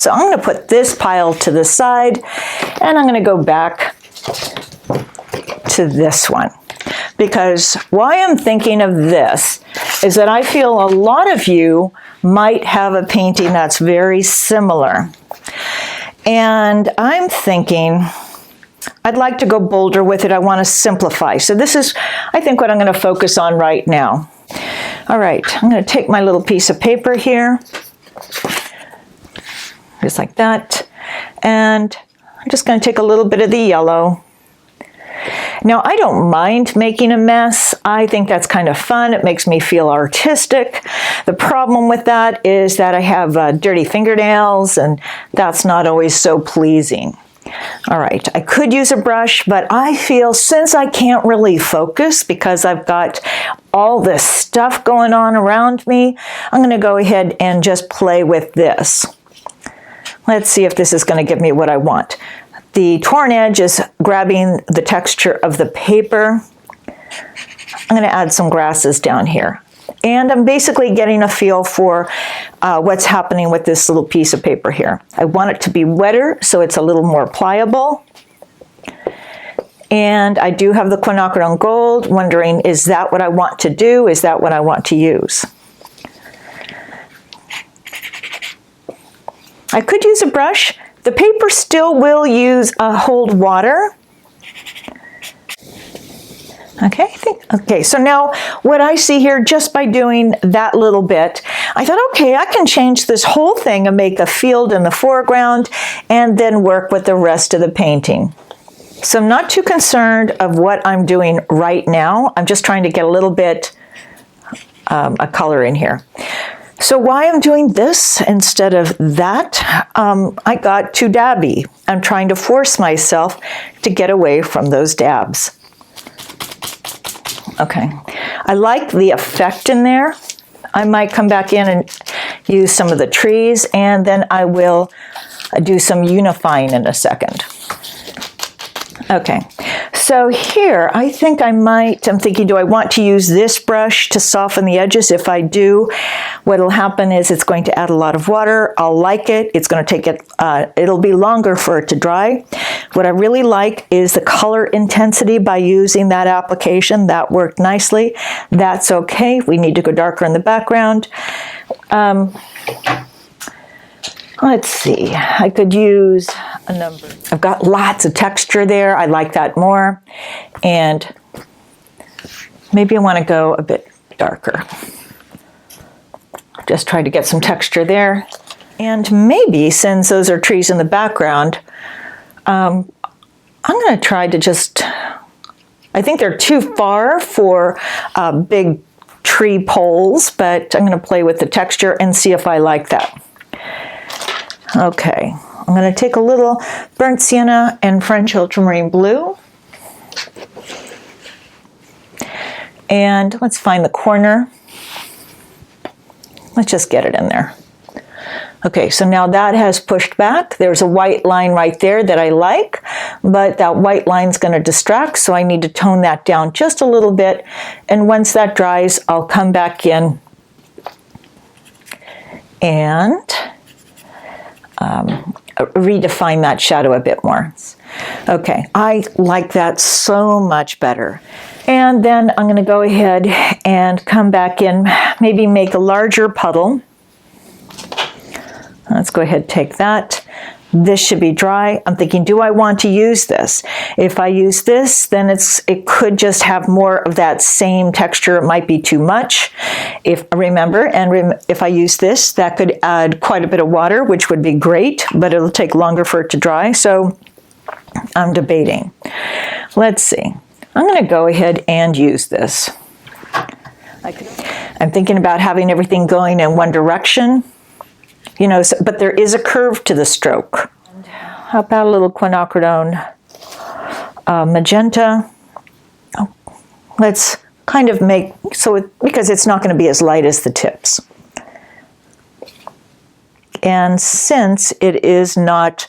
So I'm going to put this pile to the side, and I'm going to go back to this one. Because why I'm thinking of this is that I feel a lot of you might have a painting that's very similar. And I'm thinking, I'd like to go bolder with it. I want to simplify. So this is, I think, what I'm going to focus on right now. All right, I'm going to take my little piece of paper here, just like that. And I'm just going to take a little bit of the yellow. Now, I don't mind making a mess. I think that's kind of fun. It makes me feel artistic. The problem with that is that I have dirty fingernails, and that's not always so pleasing. All right, I could use a brush, but I feel since I can't really focus because I've got all this stuff going on around me, I'm going to go ahead and just play with this. Let's see if this is going to give me what I want. The torn edge is grabbing the texture of the paper. I'm going to add some grasses down here. And I'm basically getting a feel for what's happening with this little piece of paper here. I want it to be wetter so it's a little more pliable. And I do have the quinacridone gold, wondering, is that what I want to do? Is that what I want to use? I could use a brush. The paper still will hold water. Okay, so now what I see here, just by doing that little bit, I thought, okay, I can change this whole thing and make a field in the foreground and then work with the rest of the painting. So I'm not too concerned of what I'm doing right now. I'm just trying to get a little bit of color in here. So why I'm doing this instead of that, I got too dabby. I'm trying to force myself to get away from those dabs. Okay, I like the effect in there. I might come back in and use some of the trees, and then I will do some unifying in a second. Okay, so here I think I'm thinking, do I want to use this brush to soften the edges? If I do, what'll happen is it's going to add a lot of water. I'll like it. It's going to take it, it'll be longer for it to dry. What I really like is the color intensity by using that application. That worked nicely. That's okay. We need to go darker in the background. Let's see, I could use a number. I've got lots of texture there. I like that more. And maybe I want to go a bit darker. Just try to get some texture there. And maybe, since those are trees in the background, I'm going to try to just, I think they're too far for big tree poles, but I'm going to play with the texture and see if I like that. Okay, I'm going to take a little burnt sienna and French ultramarine blue. And let's find the corner. Let's just get it in there. Okay, so now that has pushed back. There's a white line right there that I like, but that white line's going to distract, so I need to tone that down just a little bit. And once that dries, I'll come back in and redefine that shadow a bit more. Okay, I like that so much better. And then I'm going to go ahead and come back in, maybe make a larger puddle. Let's go ahead and take that. This should be dry. I'm thinking, do I want to use this? If I use this, then it could just have more of that same texture. It might be too much. If I use this, that could add quite a bit of water, which would be great, but it'll take longer for it to dry. So I'm debating. Let's see. I'm going to go ahead and use this. I'm thinking about having everything going in one direction. You know, but there is a curve to the stroke. How about a little quinacridone magenta? Oh, let's kind of make, because it's not going to be as light as the tips. And since it is not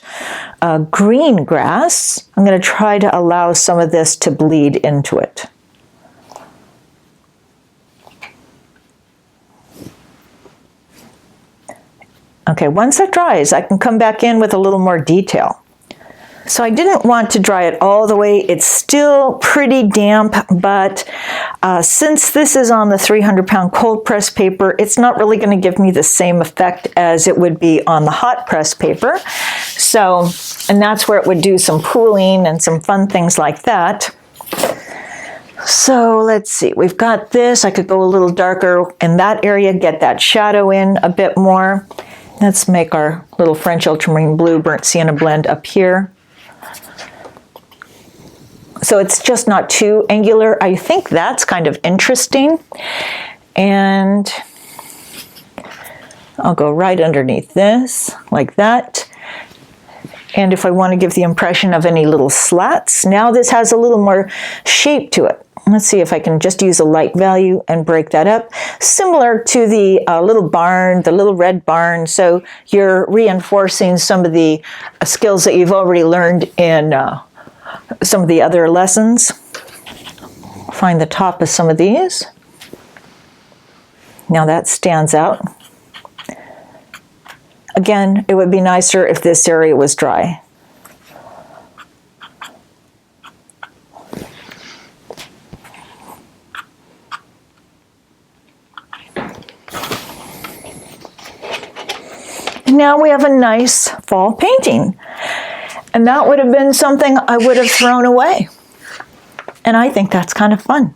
green grass, I'm going to try to allow some of this to bleed into it. Okay, once it dries, I can come back in with a little more detail. So I didn't want to dry it all the way. It's still pretty damp, but since this is on the 300-pound cold press paper, it's not really going to give me the same effect as it would be on the hot press paper. So, and that's where it would do some pooling and some fun things like that. So let's see, we've got this. I could go a little darker in that area, get that shadow in a bit more. Let's make our little French ultramarine blue burnt sienna blend up here. So it's just not too angular. I think that's kind of interesting. And I'll go right underneath this, like that. And if I want to give the impression of any little slats, now this has a little more shape to it. Let's see if I can just use a light value and break that up. Similar to the little barn, the little red barn. So you're reinforcing some of the skills that you've already learned in some of the other lessons. Find the top of some of these. Now that stands out. Again, it would be nicer if this area was dry. Now we have a nice fall painting. And that would have been something I would have thrown away. And I think that's kind of fun.